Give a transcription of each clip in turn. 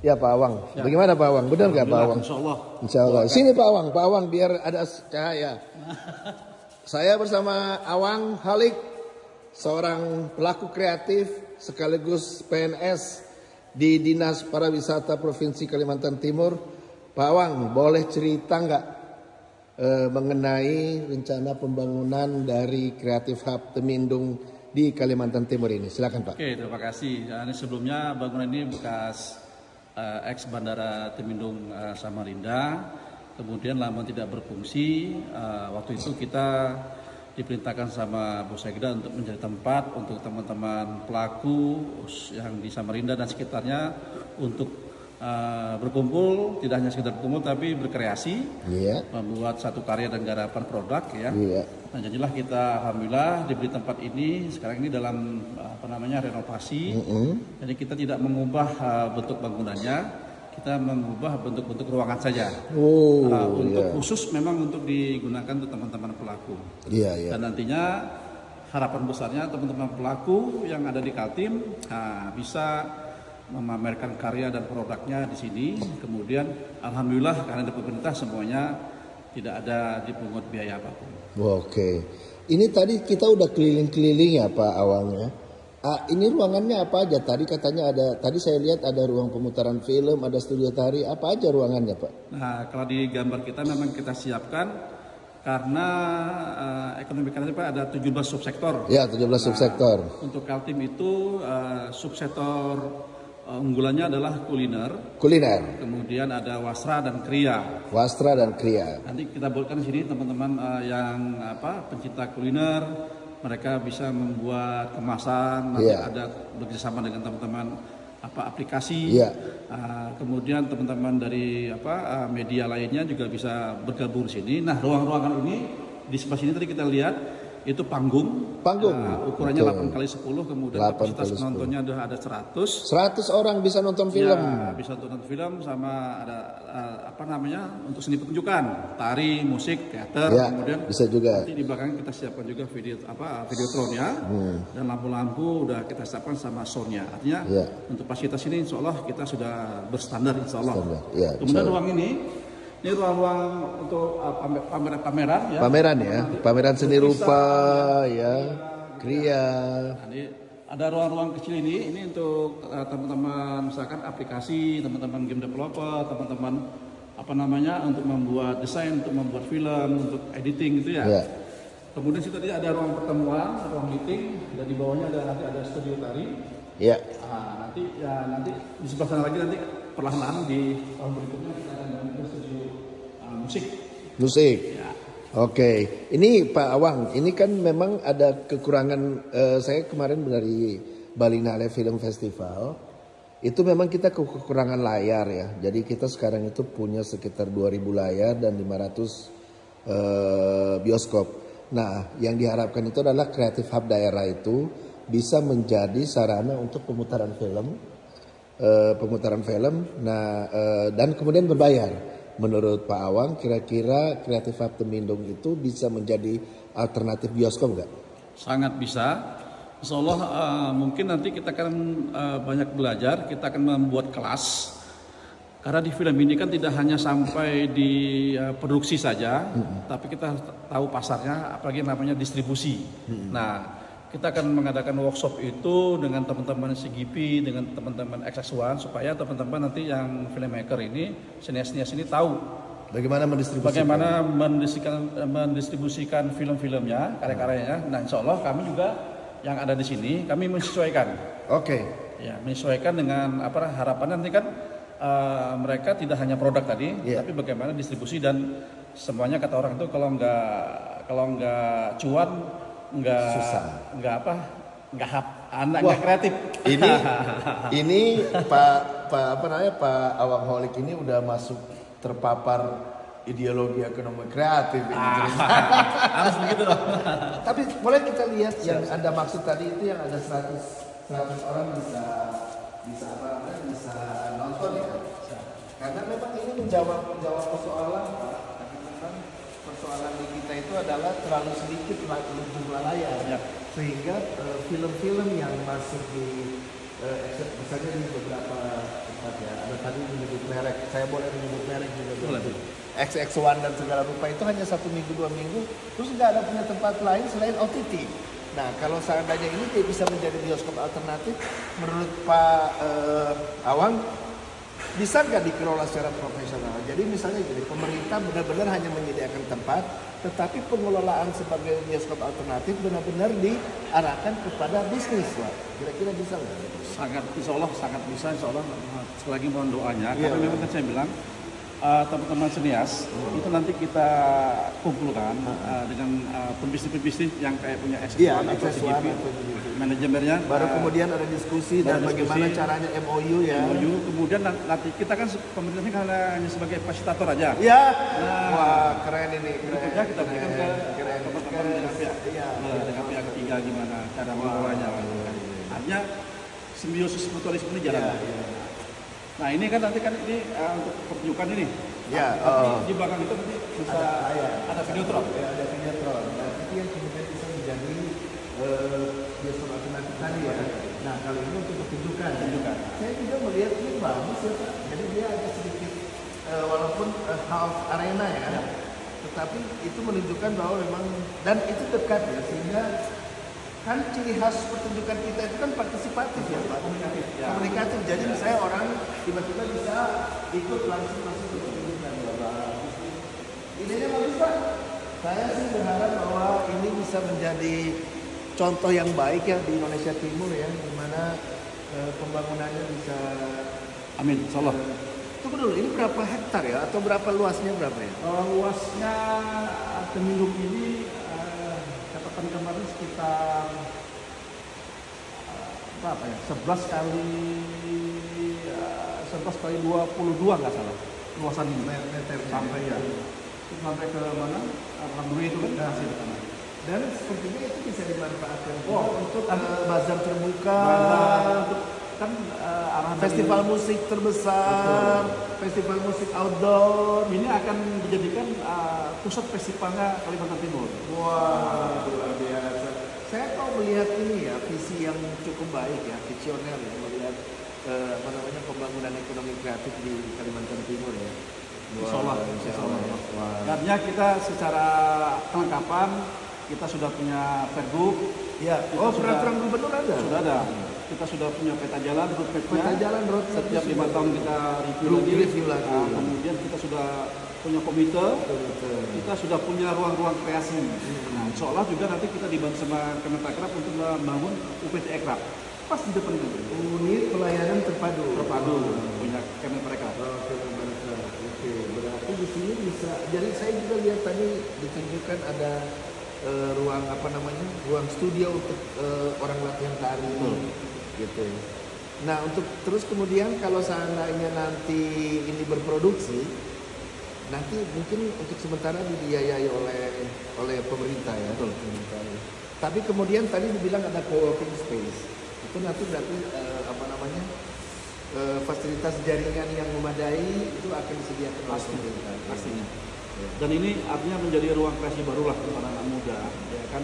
Ya Pak Awang. Ya. Bagaimana Pak Awang? Benar nggak Pak Awang? Insya Allah. Insya Allah. Sini Pak Awang biar ada cahaya. Saya bersama Awang Halik, seorang pelaku kreatif sekaligus PNS di Dinas Pariwisata Provinsi Kalimantan Timur. Pak Awang, boleh cerita nggak mengenai rencana pembangunan dari Creative Hub Temindung di Kalimantan Timur ini? Silakan Pak. Oke, terima kasih. Ini sebelumnya bangunan ini bekas ex Bandara Temindung Samarinda. Kemudian lama tidak berfungsi. Waktu itu kita diperintahkan sama Bu Sekda untuk menjadi tempat untuk teman-teman pelaku yang di Samarinda dan sekitarnya untuk berkumpul, tidak hanya sekedar berkumpul tapi berkreasi, membuat satu karya dan garapan produk ya. Nah, jadilah kita alhamdulillah diberi tempat ini sekarang ini dalam renovasi. Jadi kita tidak mengubah bentuk bangunannya. Kita mengubah bentuk-bentuk ruangan saja. Untuk khusus memang untuk digunakan untuk teman-teman pelaku. Dan nantinya harapan besarnya teman-teman pelaku yang ada di Kaltim bisa memamerkan karya dan produknya di sini. Kemudian alhamdulillah karena ada pemerintah semuanya tidak ada dipungut biaya apapun. Oke. Ini tadi kita udah keliling-keliling ya Pak Awang ya. Ini ruangannya apa aja? Tadi katanya ada, tadi saya lihat ada ruang pemutaran film, ada studio tari, apa aja ruangannya Pak? Nah, kalau di gambar kita memang kita siapkan karena ekonomi kreatif ada 17 subsektor. Ya, 17 subsektor. Untuk Kaltim itu subsektor unggulannya adalah kuliner. Kemudian ada wasra dan kriya. Nanti kita buatkan di sini teman-teman yang pencinta kuliner. Mereka bisa membuat kemasan, nanti ada bekerjasama dengan teman-teman aplikasi. Kemudian teman-teman dari media lainnya juga bisa bergabung di sini. Nah, ruang-ruangan ini di sebelah sini tadi kita lihat itu panggung. Ukurannya 8x10, kemudian kapasitas penontonnya ada 100. 100 orang bisa nonton film. Ya, bisa nonton film sama ada untuk seni pertunjukan, tari, musik, teater, kemudian bisa juga. Nanti di belakang kita siapkan juga videotronnya dan lampu-lampu udah kita siapkan sama soundnya. Artinya untuk fasilitas ini insya Allah kita sudah berstandar insya Allah. Kemudian ruang ini ruang-ruang untuk pameran ya. Pameran seni rupa kriya. Nah, ada ruang-ruang kecil ini untuk teman-teman misalkan aplikasi, teman-teman game developer, teman-teman untuk membuat desain, untuk membuat film, untuk editing gitu ya. Kemudian situ tadi ada ruang pertemuan, ruang meeting, dan di bawahnya ada studio tari. Nanti di sebelah sana lagi nanti perlahan-lahan di tahun berikutnya kita akan bangun studio musik. Oke, ini Pak Awang, ini kan memang ada kekurangan. Saya kemarin dari Balinale Film Festival, itu memang kita kekurangan layar ya. Jadi kita sekarang itu punya sekitar 2.000 layar dan 500 bioskop. Nah, yang diharapkan itu adalah Creative Hub daerah itu bisa menjadi sarana untuk pemutaran film. Dan kemudian berbayar. Menurut Pak Awang, kira-kira Creative Hub Temindung itu bisa menjadi alternatif bioskop nggak? Sangat bisa. Insya Allah mungkin nanti kita akan banyak belajar, kita akan membuat kelas. Karena di film ini kan tidak hanya sampai di produksi saja, tapi kita tahu pasarnya, apalagi namanya distribusi. Nah, kita akan mengadakan workshop itu dengan teman-teman CGP, dengan teman-teman XX1 supaya teman-teman nanti yang filmmaker ini, sinias-sinias ini tahu bagaimana mendistribusikan film-filmnya, karya-karyanya. Nah, insya Allah kami juga yang ada di sini, kami menyesuaikan. Ya, menyesuaikan dengan harapan nanti kan mereka tidak hanya produk tadi, tapi bagaimana distribusi dan semuanya kata orang itu kalau nggak cuan nggak kreatif. Ini Pak Awang Halik ini udah masuk terpapar ideologi ekonomi kreatif ini. Harus begitu dong. Tapi boleh kita lihat yang Anda maksud tadi itu yang ada 100 orang bisa nonton ya. Karena memang ini menjawab persoalan Pak. Persoalan di kita itu adalah terlalu sedikit jumlah layar, sehingga film-film yang masuk di misalnya di beberapa tempat ya, ada tadi saya boleh menyebut merek juga Boleh. XX1 dan segala rupa itu hanya 1 minggu 2 minggu, terus nggak ada punya tempat lain selain OTT. Nah kalau seandainya ini dia bisa menjadi bioskop alternatif, menurut Pak Awang bisa nggak dikelola secara profesional? Jadi misalnya gini, pemerintah benar-benar hanya menyediakan tempat, tetapi pengelolaan sebagai bioskop alternatif benar-benar diarahkan kepada bisnis, Pak. Kira-kira bisa nggak? Sangat, insya Allah sangat bisa, insya Allah. Sekali lagi mohon doanya, Iya, karena memang kan saya bilang teman-teman senias itu nanti kita kumpulkan dengan pembisnis-pembisnis yang kayak punya Iya, SS1 atau XS1 CGV, atau CGV. manajemennya. Baru kemudian ada diskusi dan baru bagaimana diskusi, caranya MOU ya. MOU, kemudian nanti kita kan pemerintahnya kan hanya sebagai fasilitator aja. Ya, wah keren ini. Berikutnya kita berikan ke keren. teman-teman dengan pihak dengan pihak ketiga gimana cara mengelolanya. Artinya simbiosis mutualisme ini jalan. Nah ini kan nanti kan ini untuk pertunjukan ini. Ya. Tapi di belakang itu nanti bisa ada videotron. Ya, ada videotron. Nah itu yang kemudian bisa menjadi bioskop alternatif tadi ya. Nah kali ini untuk pertunjukan. Saya juga melihat ini bagus ya Pak. Jadi dia agak sedikit walaupun half arena ya. Tetapi itu menunjukkan bahwa memang dan itu dekat ya sehingga kan ciri khas pertunjukan kita itu kan partisipatif ya Pak, komunikatif. Jadi misalnya orang tiba-tiba bisa ikut langsung masuk ke pertunjukan. Idenya bagus Pak. Saya sih berharap bahwa ini bisa menjadi contoh yang baik ya di Indonesia Timur ya, di mana pembangunannya bisa. Amin, insya Allah. Tunggu dulu, ini berapa hektar ya atau berapa luasnya berapa ya? Luasnya Temindung ini catatan kemarin sekitar berapa ya? 11 kali 22 nggak salah luasan ini sampai ya sampai ke mana? Alhamdulillah itu kan hasil ke sana. Dan sepertinya itu bisa dimanfaatkan untuk bazar terbuka, kan arahan festival musik terbesar, festival musik outdoor. Ini akan dijadikan pusat festivalnya Kalimantan Timur. Wah, luar biasa. Saya kok melihat ini ya visi yang cukup baik ya, visioner ya, melihat pembangunan ekonomi kreatif di Kalimantan Timur ya. Insya Allah. Artinya kita secara kelengkapan kita sudah punya Pergub. Ya. Peraturan gubernur ada. Sudah ada. Kita sudah punya peta jalan roadmap-nya. Peta jalan roadmap setiap 5 tahun kita review lagi. Kemudian kita sudah punya komite. Kita sudah punya ruang-ruang kreasi. Nah, insya Allah juga nanti kita dibantu sama Kemenparekraf untuk membangun UPT Ekraf. Pas di depan itu. Unit pelayanan terpadu. Punya Kemenparekraf. Oke, berarti di sini bisa. Jadi saya juga lihat tadi ditunjukkan ada ruang ruang studio untuk orang latihan tari gitu. Nah untuk terus kemudian kalau seandainya nanti ini berproduksi, nanti mungkin untuk sementara dibiayai oleh pemerintah ya. Betul. Tapi kemudian tadi dibilang ada co-working space, itu nanti berarti fasilitas jaringan yang memadai itu akan disediakan oleh pemerintah. Pastinya. Dan ini artinya menjadi ruang kreasi barulah untuk anak-anak muda, ya kan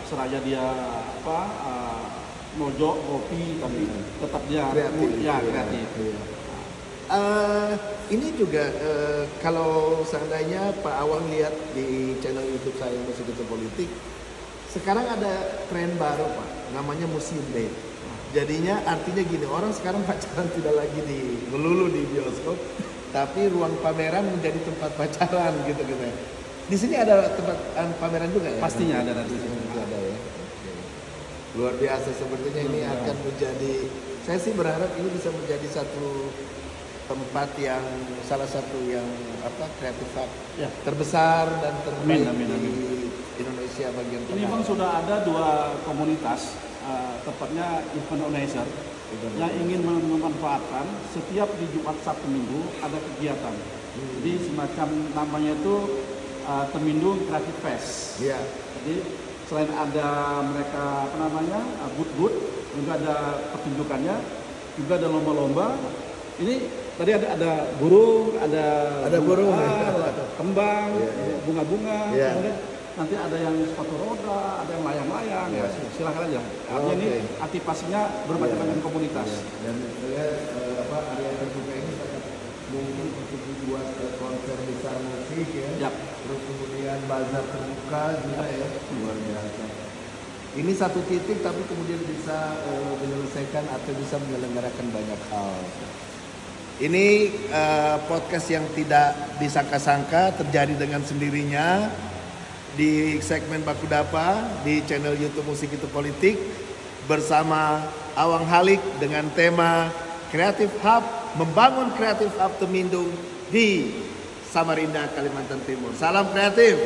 seraya dia mojok kopi tapi tetap dia kreatif. Ini juga kalau seandainya Pak Awang lihat di channel YouTube saya Musik Itu Politik, sekarang ada tren baru Pak, namanya Museum Day. Jadinya artinya gini, orang sekarang pacaran tidak lagi melulu di bioskop, tapi ruang pameran menjadi tempat pacaran gitu. Di sini ada tempat pameran juga ya? Pastinya ada nanti. Ada ya. Luar biasa sepertinya ini akan menjadi. Saya sih berharap ini bisa menjadi satu tempat yang salah satu yang kreatif terbesar dan terbaik di Indonesia bagian tengah. Ini Bang sudah ada 2 komunitas, tepatnya event organizer yang ingin memanfaatkan setiap di Jumat Sabtu Minggu ada kegiatan. Jadi semacam namanya itu Temindung Creative Fest. Iya. Jadi selain ada mereka booth-booth, juga ada pertunjukannya, juga ada lomba-lomba. Ini tadi ada burung, ada burung, kembang, bunga-bunga, kemudian nanti ada yang sepatu roda, ada yang layang-layang. Silakan aja. Artinya ini aktivasinya bermacam-macam komunitas. Dan saya area terbuka ini sangat bazar terbuka juga ya, luar biasa. Ini satu titik tapi kemudian bisa menyelesaikan atau bisa menyelenggarakan banyak hal. Ini podcast yang tidak disangka-sangka terjadi dengan sendirinya di segmen Baku Dapa di channel YouTube Musik Itu Politik bersama Awang Halik dengan tema Creative Hub, membangun Creative Hub Temindung di Samarinda, Kalimantan Timur. Salam kreatif.